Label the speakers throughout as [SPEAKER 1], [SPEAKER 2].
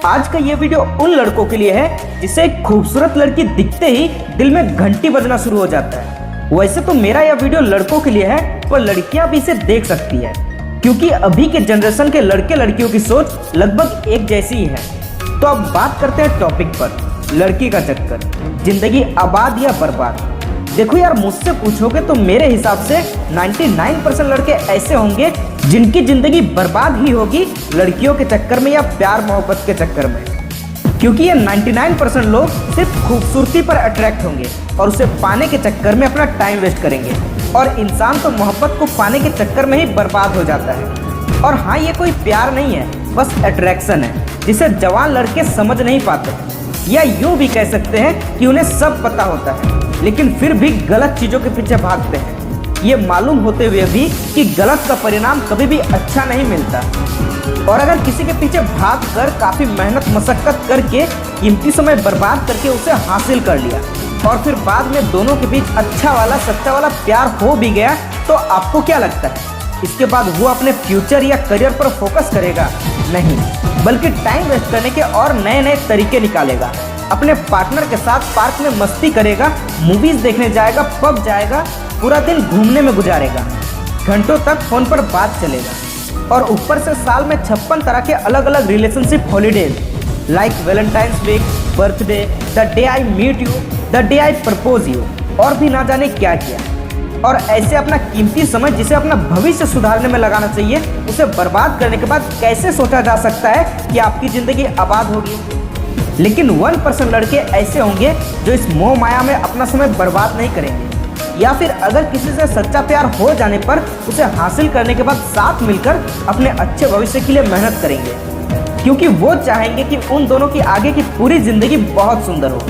[SPEAKER 1] आज का ये वीडियो उन लड़कों के लिए है जिसे एक खूबसूरत लड़की दिखते ही दिल में घंटी बजना शुरू हो जाता है। वैसे तो मेरा यह वीडियो लड़कों के लिए है, पर लड़कियां भी इसे देख सकती है, क्योंकि अभी के जनरेशन के लड़के लड़कियों की सोच लगभग एक जैसी ही है। तो अब बात करते हैं टॉपिक पर, लड़की का चक्कर, जिंदगी आबाद या बर्बाद। देखो यार, मुझसे पूछोगे तो मेरे हिसाब से 99% लड़के ऐसे होंगे जिनकी जिंदगी बर्बाद ही होगी लड़कियों के चक्कर में या प्यार मोहब्बत के चक्कर में, क्योंकि ये 99% लोग सिर्फ खूबसूरती पर अट्रैक्ट होंगे और उसे पाने के चक्कर में अपना टाइम वेस्ट करेंगे। और इंसान तो मोहब्बत को पाने के चक्कर में ही बर्बाद हो जाता है। और हाँ, ये कोई प्यार नहीं है, बस अट्रैक्शन है, जिसे जवान लड़के समझ नहीं पाते, या यूँ भी कह सकते हैं कि उन्हें सब पता होता है लेकिन फिर भी गलत चीज़ों के पीछे भागते हैं, ये मालूम होते हुए भी कि गलत का परिणाम कभी भी अच्छा नहीं मिलता। और अगर किसी के पीछे भाग कर काफ़ी मेहनत मशक्कत करके कीमती समय बर्बाद करके उसे हासिल कर लिया और फिर बाद में दोनों के बीच अच्छा वाला सच्चा वाला प्यार हो भी गया, तो आपको क्या लगता है इसके बाद वो अपने फ्यूचर या करियर पर फोकस करेगा? नहीं, बल्कि टाइम वेस्ट करने के और नए नए तरीके निकालेगा। अपने पार्टनर के साथ पार्क में मस्ती करेगा, मूवीज देखने जाएगा, पब जाएगा, पूरा दिन घूमने में गुजारेगा, घंटों तक फोन पर बात चलेगा, और ऊपर से साल में 56 तरह के अलग अलग relationship holidays like Valentine's week, birthday, the day I meet you, the day I propose you, और भी ना जाने क्या किया। और ऐसे अपना कीमती समय जिसे अपना भविष्य सुधारने में लगाना चाहिए, उसे बर्बाद करने के बाद कैसे सोचा जा सकता है कि आपकी ज़िंदगी आबाद होगी? लेकिन 1% लड़के ऐसे होंगे जो इस मोह माया में अपना समय बर्बाद नहीं करेंगे, या फिर अगर किसी से सच्चा प्यार हो जाने पर उसे हासिल करने के बाद साथ मिलकर अपने अच्छे भविष्य के लिए मेहनत करेंगे, क्योंकि वो चाहेंगे कि उन दोनों की आगे की पूरी ज़िंदगी बहुत सुंदर हो।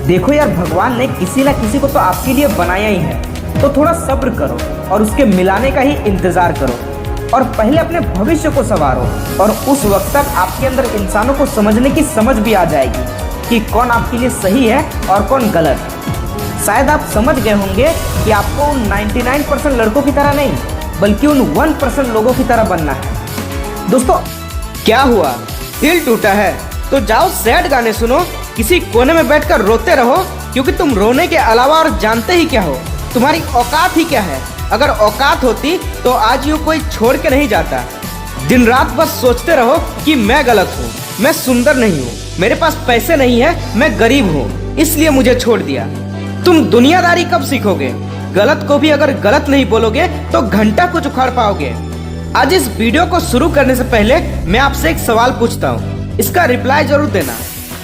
[SPEAKER 1] देखो यार, भगवान ने किसी न किसी को तो आपके लिए बनाया ही है, तो थोड़ा सब्र करो और उसके मिलाने का ही इंतज़ार करो, और पहले अपने भविष्य को संवारो, और उस वक्त तक आपके अंदर इंसानों को समझने की समझ भी आ जाएगी कि कौन आपके लिए सही है और कौन गलत। शायद आप समझ गए होंगे कि आपको उन 99% लड़कों की तरह नहीं, बल्कि उन 1% लोगों की तरह बनना है। दोस्तों, क्या हुआ, दिल टूटा है? तो जाओ सैड गाने सुनो, किसी कोने में बैठकर रोते रहो, क्योंकि तुम रोने के अलावा और जानते ही क्या हो, तुम्हारी औकात ही क्या है। अगर औकात होती तो आज यूँ कोई छोड़ के नहीं जाता। दिन रात बस सोचते रहो कि मैं गलत हूँ, मैं सुंदर नहीं हूँ, मेरे पास पैसे नहीं है, मैं गरीब हूँ, इसलिए मुझे छोड़ दिया। तुम दुनियादारी कब सीखोगे? गलत को भी अगर गलत नहीं बोलोगे तो घंटा कुछ उखाड़ पाओगे। आज इस वीडियो को शुरू करने से पहले मैं आपसे एक सवाल पूछता हूँ, इसका रिप्लाई जरूर देना।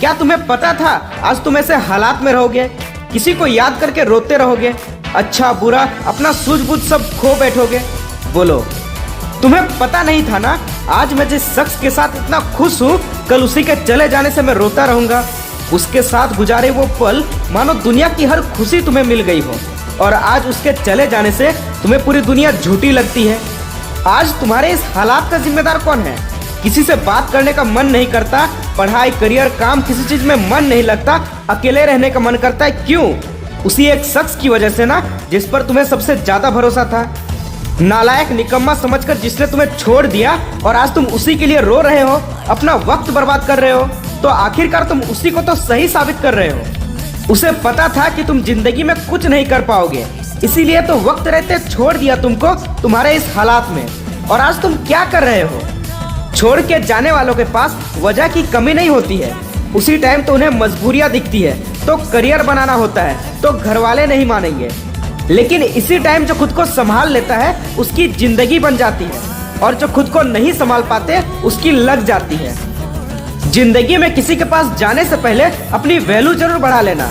[SPEAKER 1] क्या तुम्हें पता था आज तुम ऐसे हालात में रहोगे? किसी को याद करके रोते रहोगे, अच्छा बुरा अपना सूझबूझ सब खो बैठोगे? बोलो, तुम्हें पता नहीं था ना, आज मैं जिस शख्स के साथ इतना खुश हूँ, कल उसी के चले जाने से मैं रोता रहूंगा। उसके साथ गुजारे वो पल मानो दुनिया की हर खुशी तुम्हें मिल गई हो, और आज उसके चले जाने से तुम्हें पूरी दुनिया झूठी लगती है। आज तुम्हारे इस हालात का जिम्मेदार कौन है? किसी से बात करने का मन नहीं करता, पढ़ाई, करियर, काम, किसी चीज में मन नहीं लगता, अकेले रहने का मन करता है। क्यों? उसी एक शख्स की वजह से ना, जिस पर तुम्हें सबसे ज्यादा भरोसा था। नालायक, निकम्मा समझकर जिसने तुम्हें छोड़ दिया, और आज तुम उसी के लिए रो रहे हो, अपना वक्त बर्बाद कर रहे हो, तो आखिरकार तुम उसी को तो सही साबित कर रहे हो। उसे पता था कि तुम जिंदगी में कुछ नहीं कर पाओगे, इसीलिए तो वक्त रहते छोड़ दिया तुमको तुम्हारे इस हालात में। और आज तुम क्या कर रहे हो? छोड़ के जाने वालों के पास वजह की कमी नहीं होती है, उसी टाइम तो उन्हें मजबूरियां दिखती है, तो करियर बनाना होता है, तो घर वाले नहीं मानेंगे। लेकिन इसी टाइम जो खुद को संभाल लेता है उसकी जिंदगी बन जाती है, और जो खुद को नहीं संभाल पाते उसकी लग जाती है। जिंदगी में किसी के पास जाने से पहले अपनी वैल्यू जरूर बढ़ा लेना।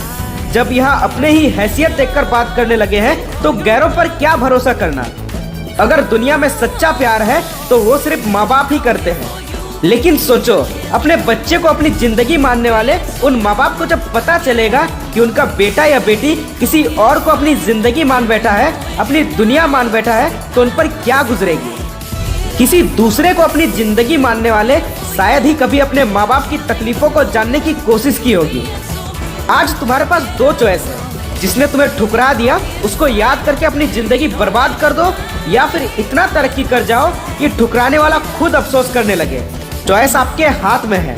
[SPEAKER 1] जब यहाँ अपने ही हैसियत देखकर बात करने लगे हैं तो गैरों पर क्या भरोसा करना। अगर दुनिया में सच्चा प्यार है तो वो सिर्फ माँ बाप ही करते हैं। लेकिन सोचो, अपने बच्चे को अपनी जिंदगी मानने वाले उन माँ बाप को जब पता चलेगा कि उनका बेटा या बेटी किसी और को अपनी जिंदगी मान बैठा है, अपनी दुनिया मान बैठा है, तो उन पर क्या गुजरेगी। किसी दूसरे को अपनी जिंदगी मानने वाले शायद ही कभी अपने माँ बाप की तकलीफों को जानने की कोशिश की होगी। आज तुम्हारे पास दो चॉइस है, जिसने तुम्हें ठुकरा दिया उसको याद करके अपनी जिंदगी बर्बाद कर दो, या फिर इतना तरक्की कर जाओ कि ठुकराने वाला खुद अफसोस करने लगे। चॉइस आपके हाथ में है।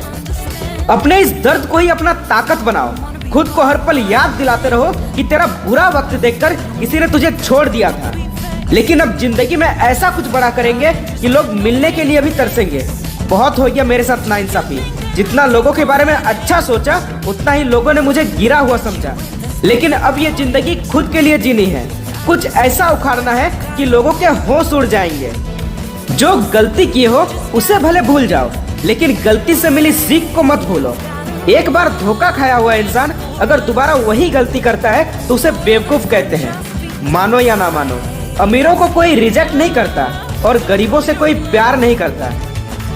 [SPEAKER 1] अपने इस दर्द को ही अपना ताकत बनाओ। खुद को हर पल याद दिलाते रहो कि तेरा बुरा वक्त देखकर किसी ने तुझे छोड़ दिया था, लेकिन अब जिंदगी में ऐसा कुछ बड़ा करेंगे कि लोग मिलने के लिए भी तरसेंगे। बहुत हो गया मेरे साथ नाइंसाफी। जितना लोगों के बारे में अच्छा सोचा उतना ही लोगों ने मुझे गिरा हुआ समझा। लेकिन अब ये जिंदगी खुद के लिए जीनी है। कुछ ऐसा उखाड़ना है कि लोगों के होश उड़ जाएंगे। जो गलती की हो उसे भले भूल जाओ, लेकिन गलती से मिली सीख को मत भूलो। एक बार धोखा खाया हुआ इंसान अगर दोबारा वही गलती करता है तो उसे बेवकूफ कहते हैं। मानो या ना मानो, अमीरों को कोई रिजेक्ट नहीं करता और गरीबों से कोई प्यार नहीं करता।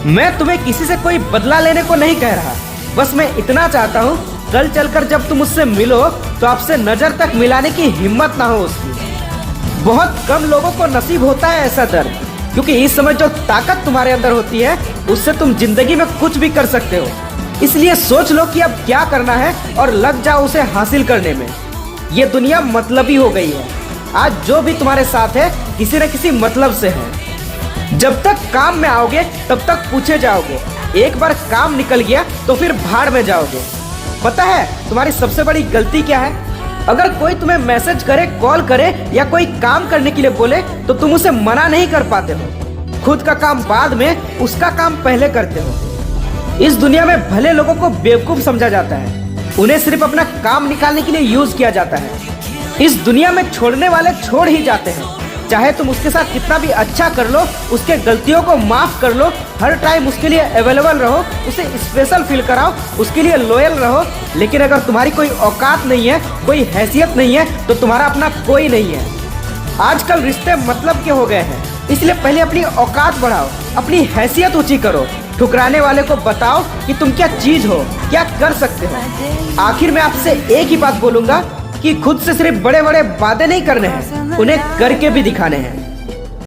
[SPEAKER 1] मैं तुम्हें किसी से कोई बदला लेने को नहीं कह रहा, बस मैं इतना चाहता हूँ कल चलकर जब तुम उससे मिलो तो आपसे नजर तक मिलाने की हिम्मत ना हो उसकी। बहुत कम लोगों को नसीब होता है ऐसा दर्द, क्योंकि इस समय जो ताकत तुम्हारे अंदर होती है उससे तुम जिंदगी में कुछ भी कर सकते हो। इसलिए सोच लो कि अब क्या करना है और लग जाओ उसे हासिल करने में। ये दुनिया मतलबी हो गई है। आज जो भी तुम्हारे साथ है किसी न किसी मतलब से है। जब तक काम में आओगे तब तक पूछे जाओगे, एक बार काम निकल गया तो फिर भाड़ में जाओगे। पता है तुम्हारी सबसे बड़ी गलती क्या है? अगर कोई तुम्हें मैसेज करे, कॉल करे या कोई काम करने के लिए बोले तो तुम उसे मना नहीं कर पाते हो। खुद का काम बाद में, उसका काम पहले करते हो। इस दुनिया में भले लोगों को बेवकूफ समझा जाता है, उन्हें सिर्फ अपना काम निकालने के लिए यूज किया जाता है। इस दुनिया में छोड़ने वाले छोड़ ही जाते हैं। चाहे तुम उसके साथ कितना भी अच्छा कर लो, उसके गलतियों को माफ कर लो, हर टाइम उसके लिए अवेलेबल रहो, उसे स्पेशल फील कराओ, उसके लिए लॉयल रहो, लेकिन अगर तुम्हारी कोई औकात नहीं है, कोई हैसियत नहीं है तो तुम्हारा अपना कोई नहीं है। आजकल रिश्ते मतलब के हो गए हैं, इसलिए पहले अपनी औकात बढ़ाओ, अपनी हैसियत ऊंची करो। ठुकराने वाले को बताओ कि तुम क्या चीज हो, क्या कर सकते हो। आखिर में आपसे एक ही बात बोलूंगा कि खुद से सिर्फ बड़े बड़े वादे नहीं करने हैं, उन्हें करके भी दिखाने हैं।